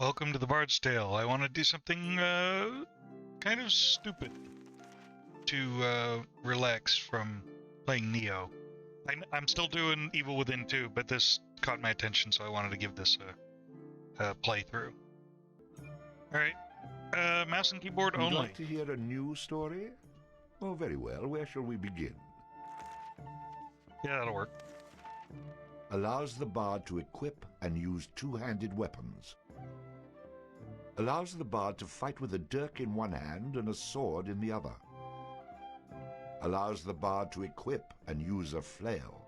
Welcome to the Bard's Tale. I want to do something kind of stupid to relax from playing Neo. I'm still doing Evil Within 2, but this caught my attention, so I wanted to give this a playthrough. Alright, mouse and keyboard Would only. you like to hear a new story? Oh, very well. Where shall we begin? Yeah, that'll work. Allows the bard to equip and use two-handed weapons. Allows the bard to fight with a dirk in one hand and a sword in the other. Allows the bard to equip and use a flail.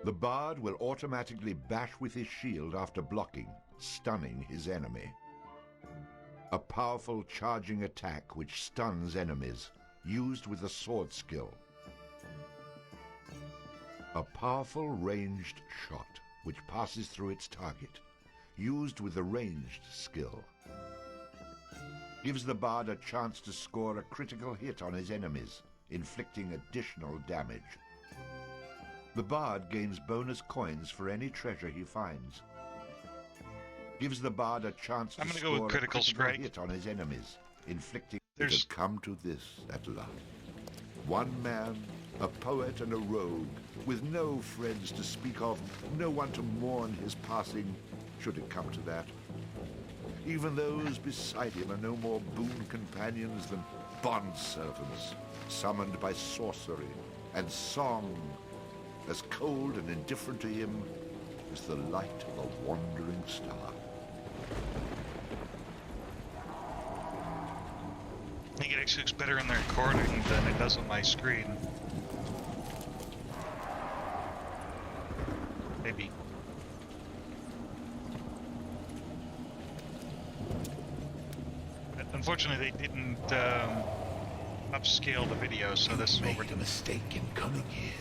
The bard will automatically bash with his shield after blocking, stunning his enemy. A powerful charging attack which stuns enemies, used with a sword skill. A powerful ranged shot which passes through its target, used with a ranged skill. Gives the bard a chance to score a critical hit on his enemies, inflicting additional damage. The bard gains bonus coins for any treasure he finds. Gives the bard a chance to score a critical hit on his enemies, inflicting... It had come to this at last. One man, a poet and a rogue, with no friends to speak of, no one to mourn his passing, should it come to that. Even those beside him are no more boon companions than bondservants, summoned by sorcery and song, as cold and indifferent to him as the light of a wandering star. I think it actually looks better in the recording than it does on my screen. Maybe. But unfortunately, they didn't upscale the video, so this is what we're doing. Made a mistake in coming here.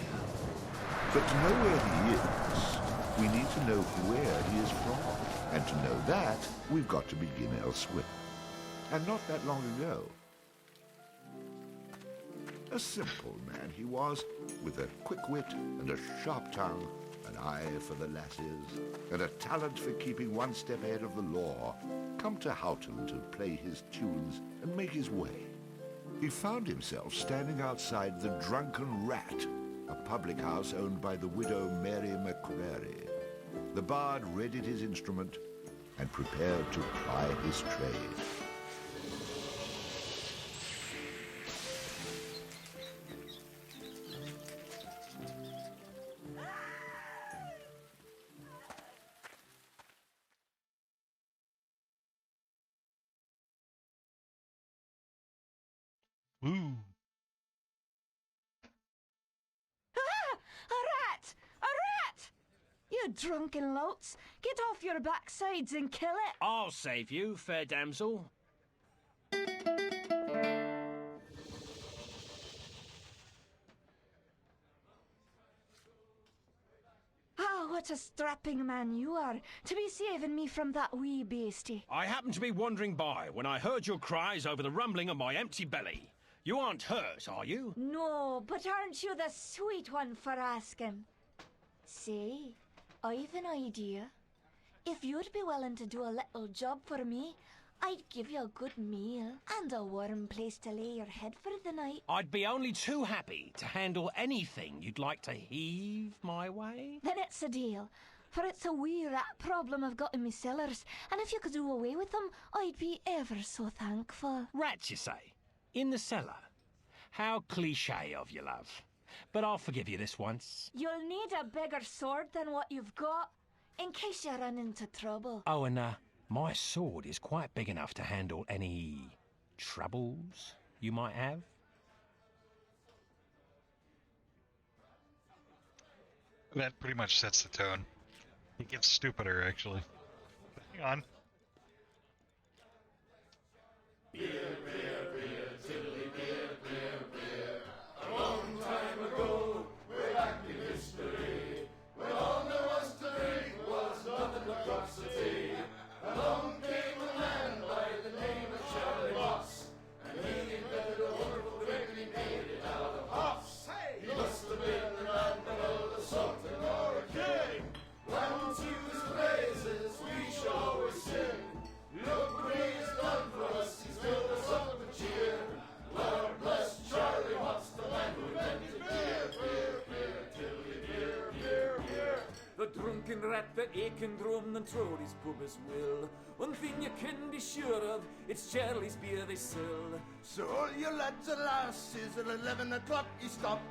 But to know where he is, we need to know where he is from. And to know that, we've got to begin elsewhere. And not that long ago. A simple man he was, with a quick wit and a sharp tongue, an eye for the lasses, and a talent for keeping one step ahead of the law, come to Houghton to play his tunes and make his way. He found himself standing outside the Drunken Rat, a public house owned by the widow Mary McCrary. The bard readied his instrument and prepared to ply his trade. Ooh. Ah! A rat! A rat! You drunken louts! Get off your backsides and kill it! I'll save you, fair damsel. Ah, what a strapping man you are, to be saving me from that wee beastie. I happened to be wandering by when I heard your cries over the rumbling of my empty belly. You aren't hurt, are you? No, but aren't you the sweet one for asking? Say, I've an idea. If you'd be willing to do a little job for me, I'd give you a good meal and a warm place to lay your head for the night. I'd be only too happy to handle anything you'd like to heave my way. Then it's a deal, for it's a wee rat problem I've got in me cellars, and if you could do away with them, I'd be ever so thankful. Rats, you say? In the cellar? How cliché of you, love. But I'll forgive you this once. You'll need a bigger sword than what you've got, in case you run into trouble. Oh, and my sword is quite big enough to handle any troubles you might have. That pretty much sets the tone. It gets stupider, actually. Hang on. Beer, beer, beer, tiddly beer, beer, beer. A long time ago, way back in history, when all there was to drink was nothing but cups of tea. Along came a man by the name of Charlie Moss, and he invented a wonderful drink and he made it out of hops. He must have been the man below the Sultan or a king. When to his praises we shall always sing. rat that aching drum and throat his pubis will. One thing you can be sure of, it's Charlie's beer they sell. So all you lads and lasses at 11 o'clock you stop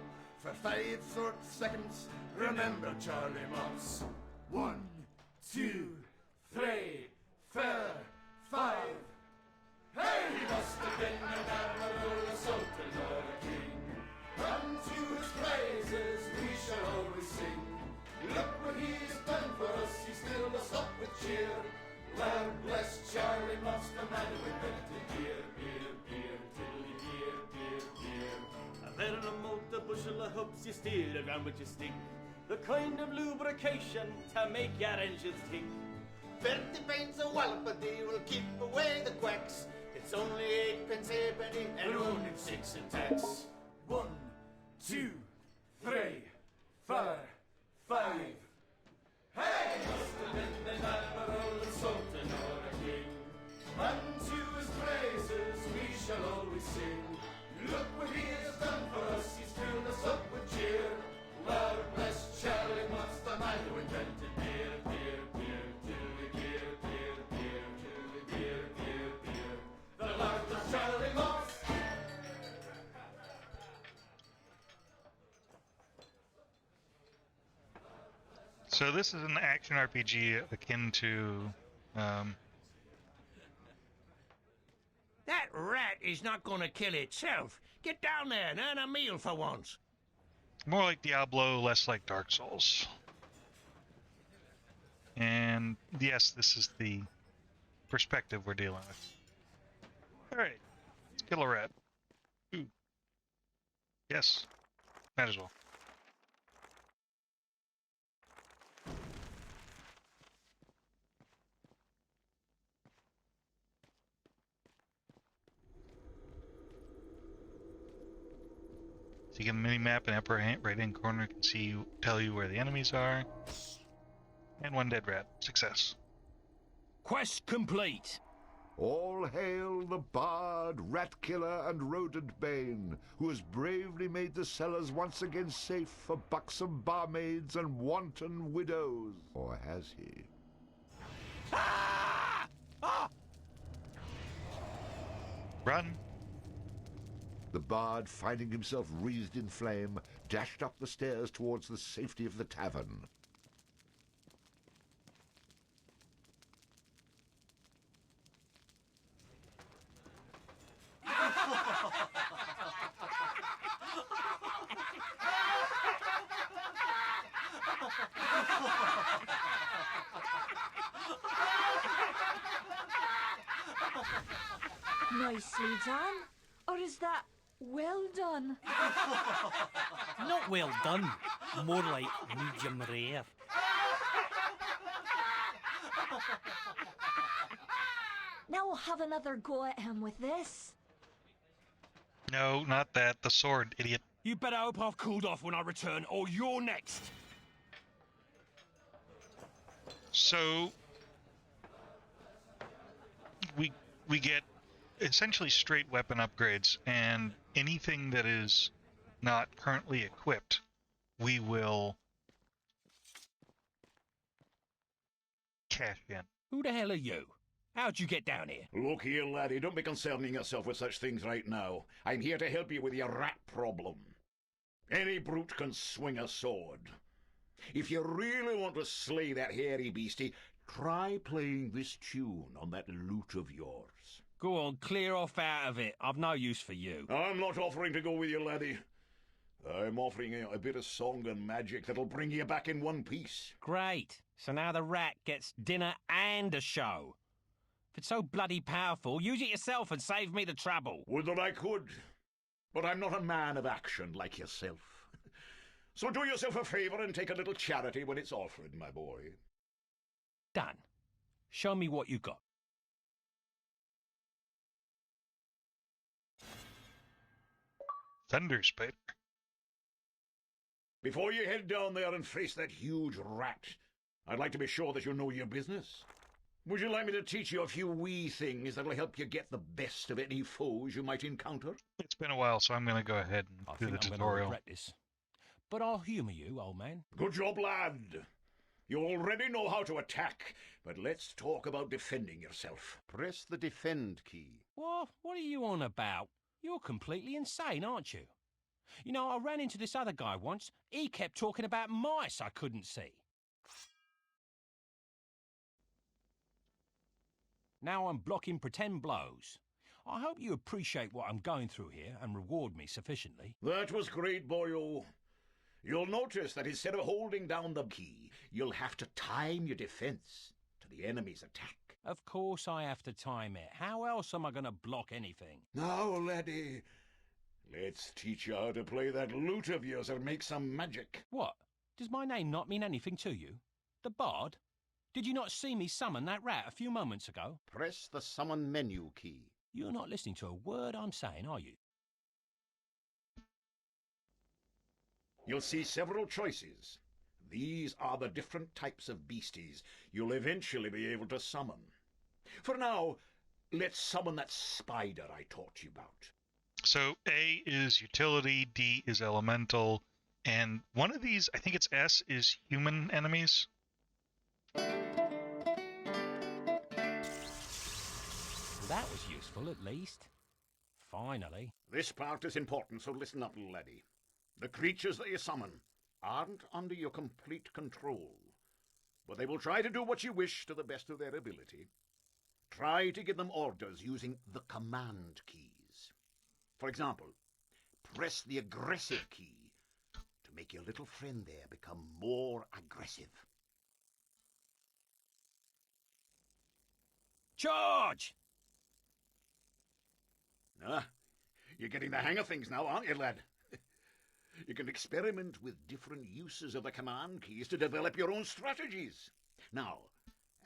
for 5 short seconds. Remember Charlie Mops. 1, 2, 3, 4, 5. Hey, he must have been an admiral, a sultan or a king. Unto his praises we shall always sing. Look what he has done for us, he still us up with cheer. Lord bless Charlie Mops, the man who invented beer, beer, beer, tiddly beer, beer, beer. A very mold a bushel of hoops you steer around with your stick. The kind of lubrication to make your engines tick. 50 pence a wallop a day will keep away the quacks. It's only 8 pence halfpenny and only 6 in tax. 1, 2, 3, 4, 5. Hey, must have been an admiral, a sultan or a king. Unto his praises we shall always sing. Look what he has done for us, he's filled us up with cheer. Lord bless Charlie Mops, the man who invented beer, beer, beer, tiddly beer, beer, beer, tiddly beer, beer, beer. The Lord bless Charlie Mops. So this is an action RPG akin to, That rat is not going to kill itself. Get down there and earn a meal for once. more like Diablo, less like Dark Souls. And yes, this is the perspective we're dealing with. Alright, let's kill a rat. Ooh. Yes, might as well. So you get a mini map in the upper right hand corner, can tell you where the enemies are. And one dead rat. Success. Quest complete. All hail the bard, rat killer, and rodent bane, who has bravely made the cellars once again safe for buxom barmaids and wanton widows. Or has he? Ah! Ah! Run. The bard, finding himself wreathed in flame, dashed up the stairs towards the safety of the tavern. Nicely done. Or is that well done? Not well done. More like medium rare. Now we'll have another go at him with this. No, not that. The sword, idiot. You better hope I've cooled off when I return, or you're next. So we get essentially straight weapon upgrades, and anything that is not currently equipped, we will cash in. Who the hell are you? How'd you get down here? Look here, laddie, don't be concerning yourself with such things right now. I'm here to help you with your rat problem. Any brute can swing a sword. If you really want to slay that hairy beastie, try playing this tune on that lute of yours. Go on, clear off out of it. I've no use for you. I'm not offering to go with you, laddie. I'm offering you a bit of song and magic that'll bring you back in one piece. Great. So now the rat gets dinner and a show. If it's so bloody powerful, use it yourself and save me the trouble. Would that I could. But I'm not a man of action like yourself. So do yourself a favour and take a little charity when it's offered, my boy. Done. Show me what you got. Thunder Spider. Before you head down there and face that huge rat, I'd like to be sure that you know your business. Would you like me to teach you a few wee things that'll help you get the best of any foes you might encounter? It's been a while, so I'm going to go ahead and do the I'm gonna tutorial. regret this. But I'll humour you, old man. Good job, lad. You already know how to attack, but let's talk about defending yourself. Press the defend key. What are you on about? You're completely insane, aren't you? You know, I ran into this other guy once. He kept talking about mice I couldn't see. Now I'm blocking pretend blows. I hope you appreciate what I'm going through here and reward me sufficiently. That was great, boyo. You'll notice that instead of holding down the key, you'll have to time your defense to the enemy's attack. Of course I have to time it. How else am I going to block anything? Now, laddie, let's teach you how to play that lute of yours and make some magic. What? Does my name not mean anything to you? The Bard? Did you not see me summon that rat a few moments ago? Press the summon menu key. You're not listening to a word I'm saying, are you? You'll see several choices. These are the different types of beasties you'll eventually be able to summon. For now, let's summon that spider I taught you about. So A is utility, D is elemental, and one of these, I think it's S, is human enemies. That was useful, at least. Finally. This part is important, so listen up, laddie. The creatures that you summon aren't under your complete control, but they will try to do what you wish to the best of their ability. Try to give them orders using the command keys. For example, press the aggressive key to make your little friend there become more aggressive. Charge! Ah, you're getting the hang of things now, aren't you, lad? You can experiment with different uses of the command keys to develop your own strategies. Now,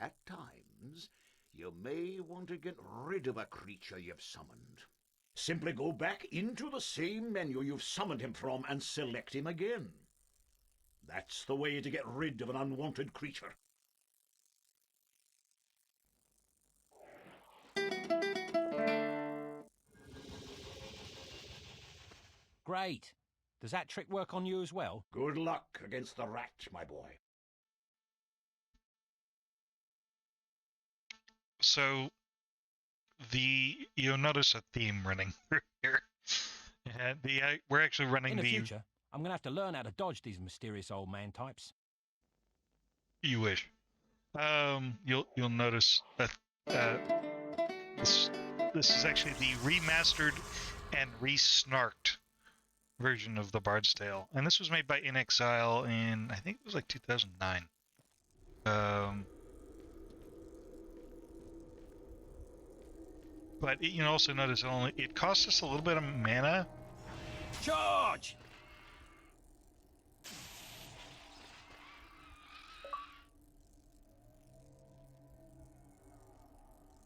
at times, you may want to get rid of a creature you've summoned. Simply go back into the same menu you've summoned him from and select him again. That's the way to get rid of an unwanted creature. Great. Does that trick work on you as well? Good luck against the rat, my boy. So, you'll notice a theme running through here. We're actually running In the future, I'm going to have to learn how to dodge these mysterious old man types. You wish. You'll notice that this is actually the remastered and re-snarked version of the Bard's Tale, and this was made by In Exile in, I think it was like 2009. But you can also notice it costs us a little bit of mana. Charge!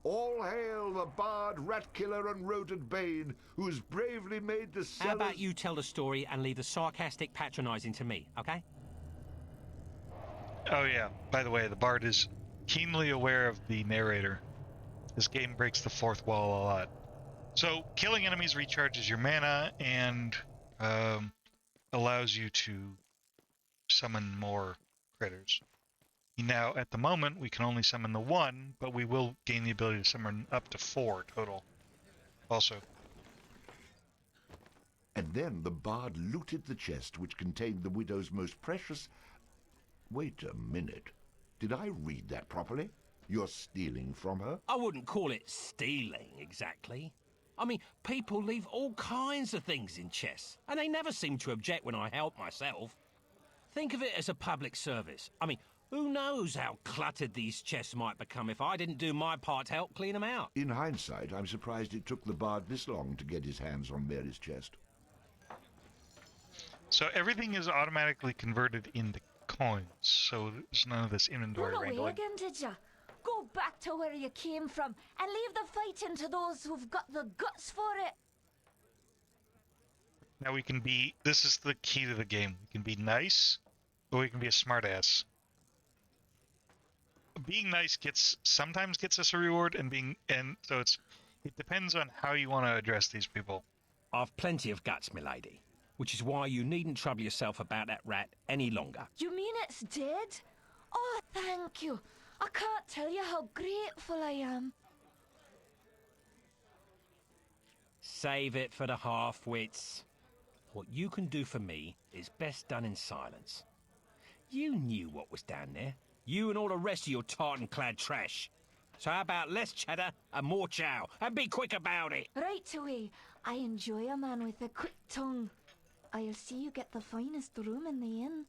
All hail the Bard, Rat Killer, and Rodent Bane, who's bravely made the How about you tell the story and leave the sarcastic patronizing to me, okay? Oh yeah, by the way, the Bard is keenly aware of the narrator. This game breaks the fourth wall a lot. So, killing enemies recharges your mana and allows you to summon more critters. Now, at the moment, we can only summon the one, but we will gain the ability to summon up to 4 total. Also. And then the Bard looted the chest which contained the widow's most precious... Wait a minute. Did I read that properly? You're stealing from her? I wouldn't call it stealing, exactly. I mean, people leave all kinds of things in chests, and they never seem to object when I help myself. Think of it as a public service. I mean, who knows how cluttered these chests might become if I didn't do my part to help clean them out. In hindsight, I'm surprised it took the Bard this long to get his hands on Mary's chest. So everything is automatically converted into coins, so there's none of this inventory Run away wrangling. again, did ya? Go back to where you came from and leave the fighting to those who've got the guts for it. Now this is the key to the game. We can be nice, or we can be a smartass. Being nice sometimes gets us a reward, so it depends on how you want to address these people. I've plenty of guts, milady, which is why you needn't trouble yourself about that rat any longer. You mean it's dead? Oh, thank you. I can't tell you how grateful I am. Save it for the half-wits. What you can do for me is best done in silence. You knew what was down there. You and all the rest of your tartan-clad trash. So how about less cheddar and more chow? And be quick about it! Right away. I enjoy a man with a quick tongue. I'll see you get the finest room in the inn.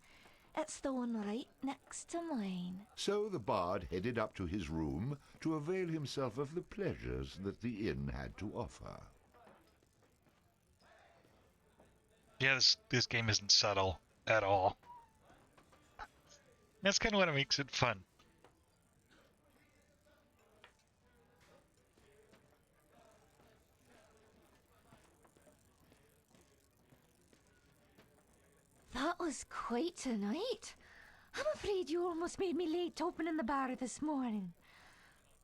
It's the one right next to mine. So the bard headed up to his room to avail himself of the pleasures that the inn had to offer. Yeah, this game isn't subtle at all. That's kind of what makes it fun. That was quite a night. I'm afraid you almost made me late opening the bar this morning.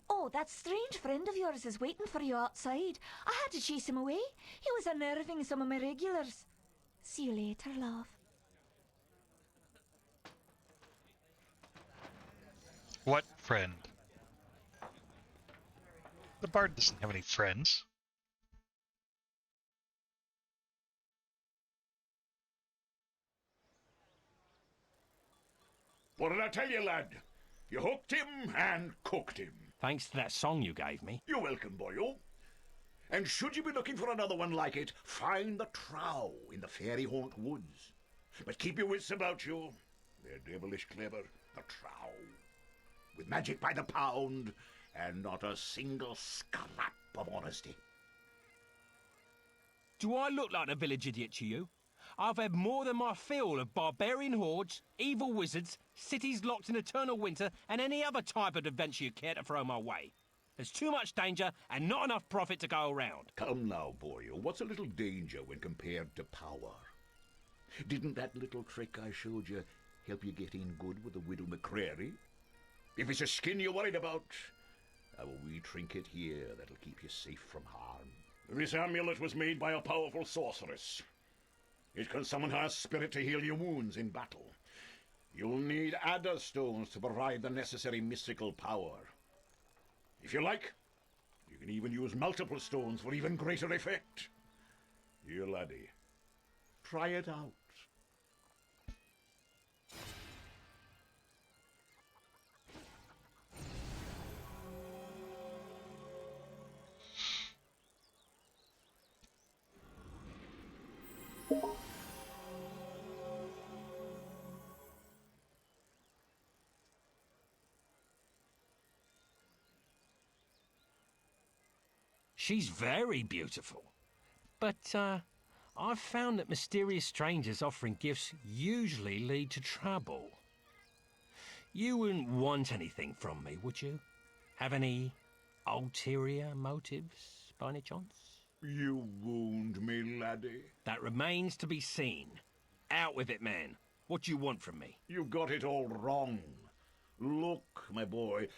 Oh, that strange friend of yours is waiting for you outside. I had to chase him away. He was unnerving some of my regulars. See you later, love. What friend? The bard doesn't have any friends. What did I tell you, lad? You hooked him and cooked him. Thanks to that song you gave me. You're welcome, boyo. And should you be looking for another one like it, find the trow in the fairy haunt woods. But keep your wits about you. They're devilish clever, the trow. With magic by the pound, and not a single scrap of honesty. Do I look like a village idiot to you? I've had more than my fill of barbarian hordes, evil wizards, cities locked in eternal winter, and any other type of adventure you care to throw my way. There's too much danger and not enough profit to go around. Come now, boyo. What's a little danger when compared to power? Didn't that little trick I showed you help you get in good with the widow McCrary? If it's a skin you're worried about, I've a wee trinket here that'll keep you safe from harm. This amulet was made by a powerful sorceress. It can summon her spirit to heal your wounds in battle. You'll need adder stones to provide the necessary mystical power. If you like, you can even use multiple stones for even greater effect. Here, laddie, try it out. She's very beautiful. But, I've found that mysterious strangers offering gifts usually lead to trouble. You wouldn't want anything from me, would you? Have any ulterior motives, by any chance? You wound me, laddie. That remains to be seen. Out with it, man. What do you want from me? You got it all wrong. Look, my boy.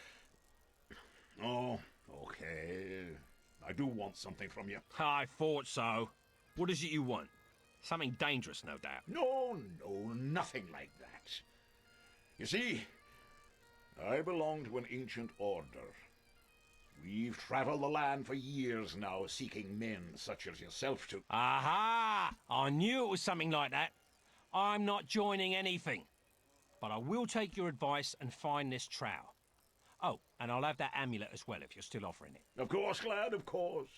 Oh, okay. I do want something from you. I thought so. What is it you want? Something dangerous, no doubt. No, nothing like that. You see, I belong to an ancient order. We've traveled the land for years now, seeking men such as yourself to... Aha! I knew it was something like that. I'm not joining anything. But I will take your advice and find this trowel. Oh, and I'll have that amulet as well if you're still offering it. Of course, lad, of course.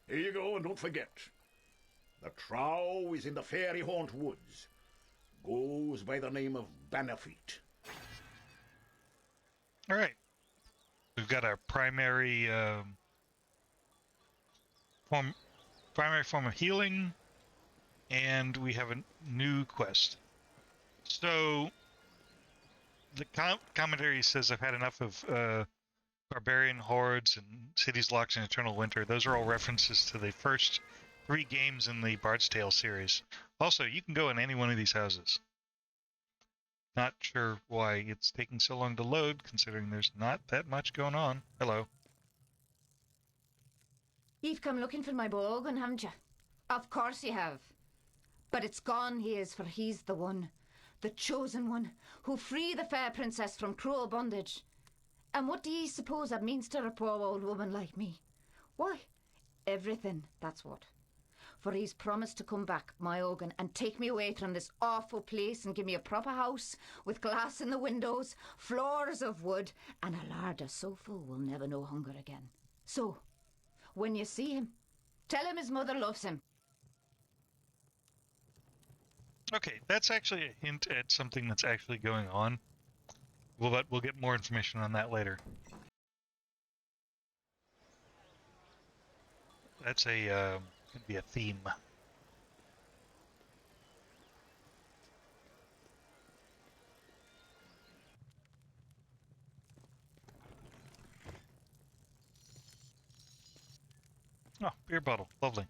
Here you go, and don't forget. The trow is in the fairy haunt woods. Goes by the name of Bannerfeet. All right. We've got our primary form of healing, and we have a new quest. So the commentary says I've had enough of barbarian hordes and cities locked in eternal winter. Those are all references to the first 3 games in the Bard's Tale series. Also, you can go in any one of these houses. Not sure why it's taking so long to load, considering there's not that much going on. Hello. You've come looking for my bowgun, haven't you? Of course you have. But it's gone, he is, for he's the one. the chosen one, who free the fair princess from cruel bondage. And what do ye suppose that means to a poor old woman like me? Why, everything, that's what. For he's promised to come back, my Ogun, and take me away from this awful place and give me a proper house with glass in the windows, floors of wood, and a larder so full we'll never know hunger again. So, when you see him, tell him his mother loves him. Okay, that's actually a hint at something that's actually going on. We'll get more information on that later. That's could be a theme. Oh, beer bottle, lovely.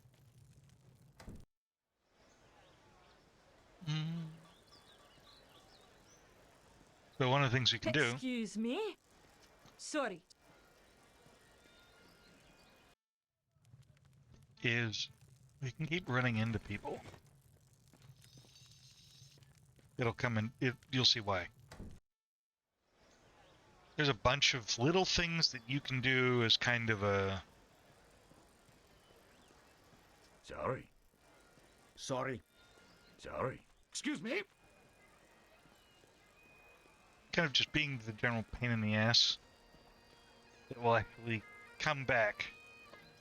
So one of the things you can do Excuse me? Sorry. is we can keep running into people. It'll come in, you'll see why. There's a bunch of little things that you can do as kind of a... Sorry. Sorry. Sorry. Excuse me? kind of just being the general pain in the ass that will actually come back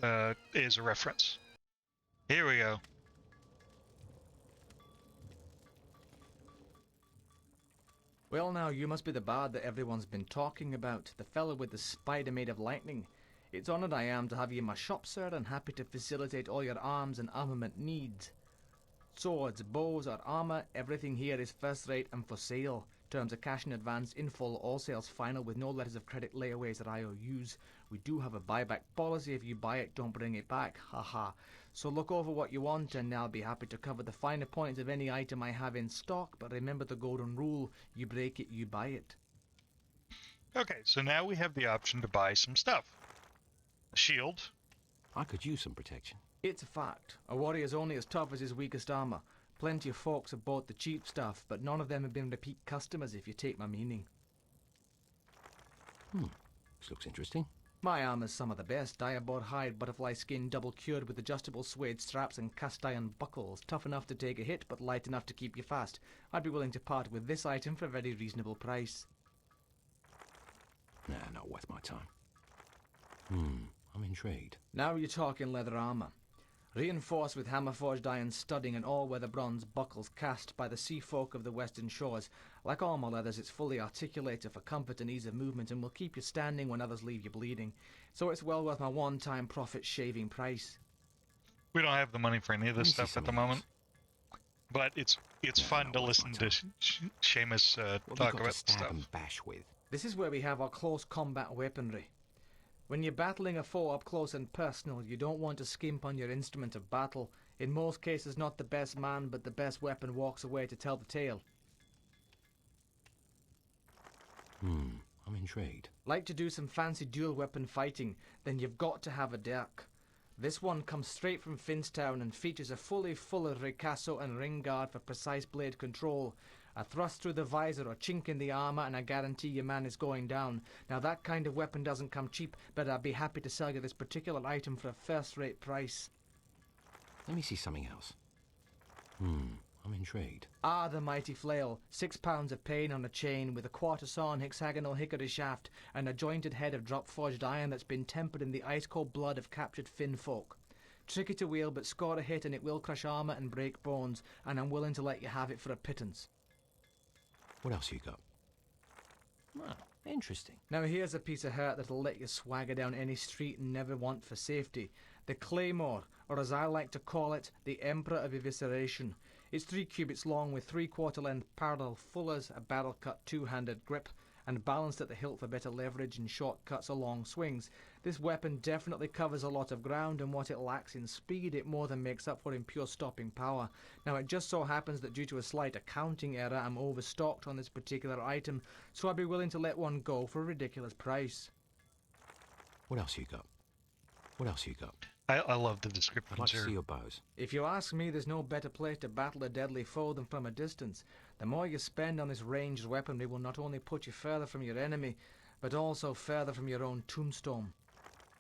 as a reference. Here we go. Well now, you must be the bard that everyone's been talking about, the fellow with the spider made of lightning. It's honoured I am to have you in my shop, sir, and happy to facilitate all your arms and armament needs. Swords, bows, or armour, everything here is first rate and for sale. Terms of cash in advance, in full, all sales final with no letters of credit, layaways, or IOUs. We do have a buyback policy. If you buy it, don't bring it back. Haha. So look over what you want and I'll be happy to cover the finer points of any item I have in stock, but remember the golden rule, you break it, you buy it. Okay, so now we have the option to buy some stuff. A shield. I could use some protection. It's a fact. A warrior's only as tough as his weakest armour. Plenty of folks have bought the cheap stuff, but none of them have been repeat customers if you take my meaning. This looks interesting. My armour's some of the best. Diabord hide, butterfly skin, double cured with adjustable suede straps and cast iron buckles. Tough enough to take a hit, but light enough to keep you fast. I'd be willing to part with this item for a very reasonable price. Nah, not worth my time. I'm intrigued. Now you're talking leather armour. Reinforced with hammer-forged iron studding and all-weather bronze buckles cast by the sea folk of the western shores. Like all my leathers, it's fully articulated for comfort and ease of movement and will keep you standing when others leave you bleeding. So it's well worth my one-time profit-shaving price. We don't have the money for any of this stuff at the moment, but it's fun to listen to Seamus talk about stuff. And bash with. This is where we have our close combat weaponry. When you're battling a foe up close and personal, you don't want to skimp on your instrument of battle. In most cases, not the best man, but the best weapon walks away to tell the tale. I'm intrigued. Like to do some fancy dual weapon fighting, then you've got to have a dirk. This one comes straight from Finstown and features a fully full of ricasso and ring guard for precise blade control. A thrust through the visor or chink in the armour and I guarantee your man is going down. Now that kind of weapon doesn't come cheap, but I'd be happy to sell you this particular item for a first-rate price. Let me see something else. I'm intrigued. Ah, the mighty flail. 6 pounds of pain on a chain with a quarter-sawn hexagonal hickory shaft and a jointed head of drop-forged iron that's been tempered in the ice-cold blood of captured Finn folk. Tricky to wield, but score a hit and it will crush armour and break bones, and I'm willing to let you have it for a pittance. What else you got? Well, interesting. Now here's a piece of hurt that'll let you swagger down any street and never want for safety. The Claymore, or as I like to call it, the Emperor of Evisceration. It's 3 cubits long with 3/4 length parallel fullers, a barrel-cut 2-handed grip, and balanced at the hilt for better leverage and shortcuts or long swings. This weapon definitely covers a lot of ground, and what it lacks in speed it more than makes up for in pure stopping power. Now it just so happens that due to a slight accounting error I'm overstocked on this particular item, so I'd be willing to let one go for a ridiculous price. What else you got? What else you got? I love the descriptions I'd like to here. see your bows. If you ask me, there's no better place to battle a deadly foe than from a distance. The more you spend on this ranged weaponry will not only put you further from your enemy, but also further from your own tombstone.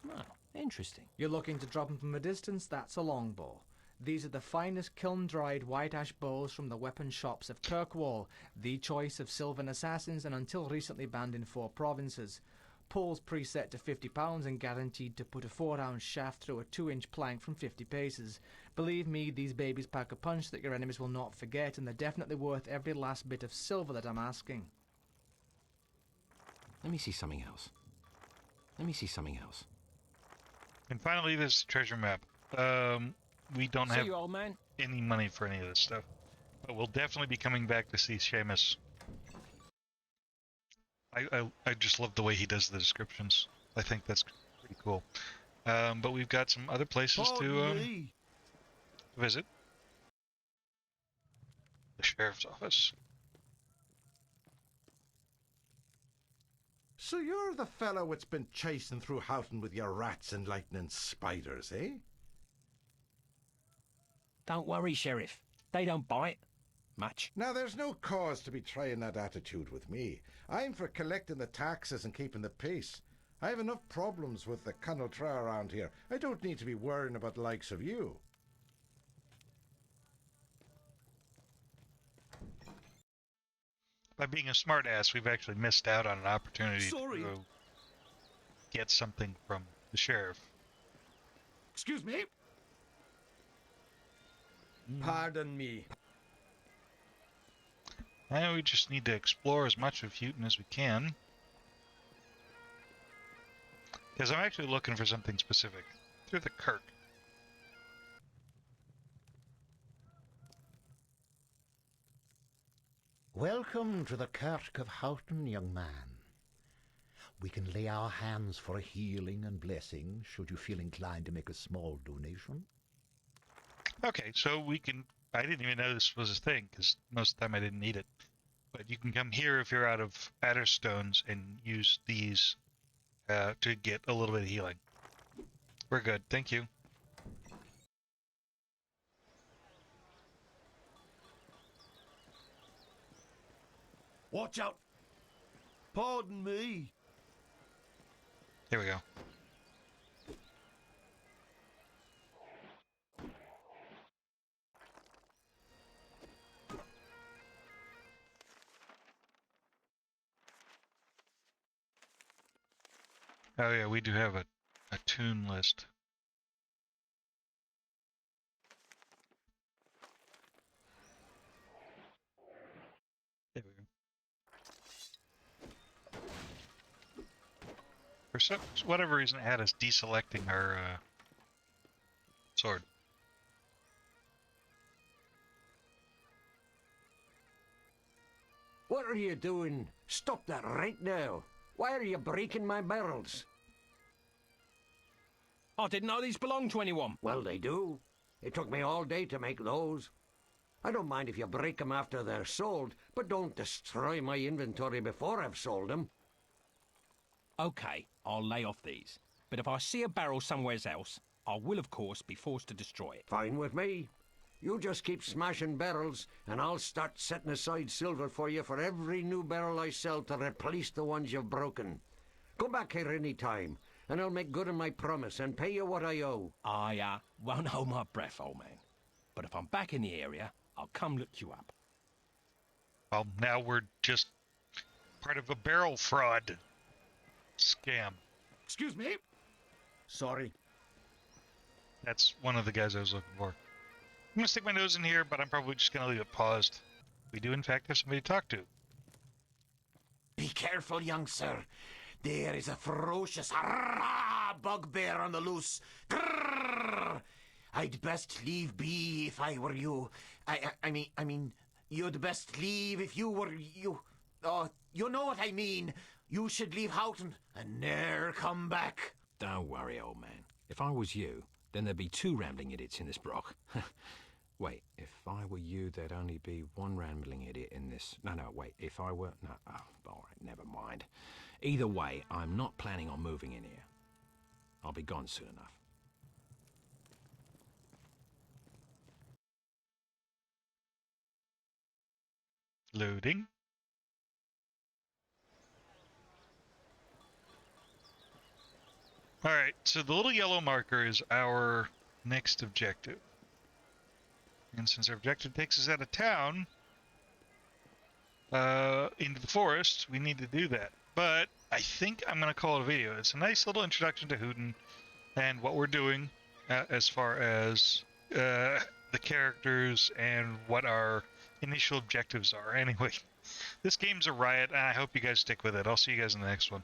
Oh, interesting. You're looking to drop them from a distance? That's a longbow. These are the finest kiln-dried white ash bows from the weapon shops of Kirkwall, the choice of Sylvan assassins and until recently banned in 4 provinces. Poles preset to £50 and guaranteed to put a 4-ounce shaft through a 2-inch plank from 50 paces. Believe me, these babies pack a punch that your enemies will not forget, and they're definitely worth every last bit of silver that I'm asking. Let me see something else. Let me see something else. And finally, this treasure map. We don't See have you, old man. any money for any of this stuff, but we'll definitely be coming back to see Seamus. I just love the way he does the descriptions. I think that's pretty cool. But we've got some other places to visit. The sheriff's office. So you're the fellow that's been chasing through Houghton with your rats and lightning spiders, eh? Don't worry, Sheriff. They don't bite much. Now, there's no cause to be trying that attitude with me. I'm for collecting the taxes and keeping the peace. I have enough problems with the Cunaltra around here. I don't need to be worrying about the likes of you. By being a smartass, we've actually missed out on an opportunity Sorry. to get something from the sheriff. Excuse me? Pardon me. Now we just need to explore as much of Houghton as we can. Because I'm actually looking for something specific. Through the Kirk. Welcome to the Kirk of Houghton, young man. We can lay our hands for a healing and blessing, should you feel inclined to make a small donation. Okay, so we can... I didn't even know this was a thing, because most of the time I didn't need it. But you can come here if you're out of Adder Stones and use these to get a little bit of healing. We're good, thank you. Watch out. Pardon me. Here we go. Oh yeah, we do have a tune list. There we go. For whatever reason, it had us deselecting our sword. What are you doing? Stop that right now. Why are you breaking my barrels? I didn't know these belonged to anyone. Well, they do. It took me all day to make those. I don't mind if you break them after they're sold, but don't destroy my inventory before I've sold them. Okay, I'll lay off these. But if I see a barrel somewhere else, I will, of course, be forced to destroy it. Fine with me. You just keep smashing barrels, and I'll start setting aside silver for you for every new barrel I sell to replace the ones you've broken. Come back here any time, and I'll make good on my promise and pay you what I owe. I won't hold my breath, old man. But if I'm back in the area, I'll come look you up. Well, now we're just part of a barrel fraud scam. Excuse me? Sorry. That's one of the guys I was looking for. I'm gonna stick my nose in here, but I'm probably just gonna leave it paused. We do in fact have somebody to talk to. Be careful, young sir. There is a ferocious bugbear on the loose. Grrr! I'd best leave be if I were you. I mean, you'd best leave if you were you. Oh, you know what I mean. You should leave Houghton and ne'er come back. Don't worry, old man. If I was you, then there'd be 2 rambling idiots in this brock. Wait, if I were you, there'd only be 1 rambling idiot in this... No, wait, if I were... No, oh, all right, never mind. Either way, I'm not planning on moving in here. I'll be gone soon enough. Loading. Alright, so the little yellow marker is our next objective. And since our objective takes us out of town, into the forest, we need to do that. But I think I'm going to call it a video. It's a nice little introduction to Hooten and what we're doing as far as the characters and what our initial objectives are. Anyway, this game's a riot, and I hope you guys stick with it. I'll see you guys in the next one.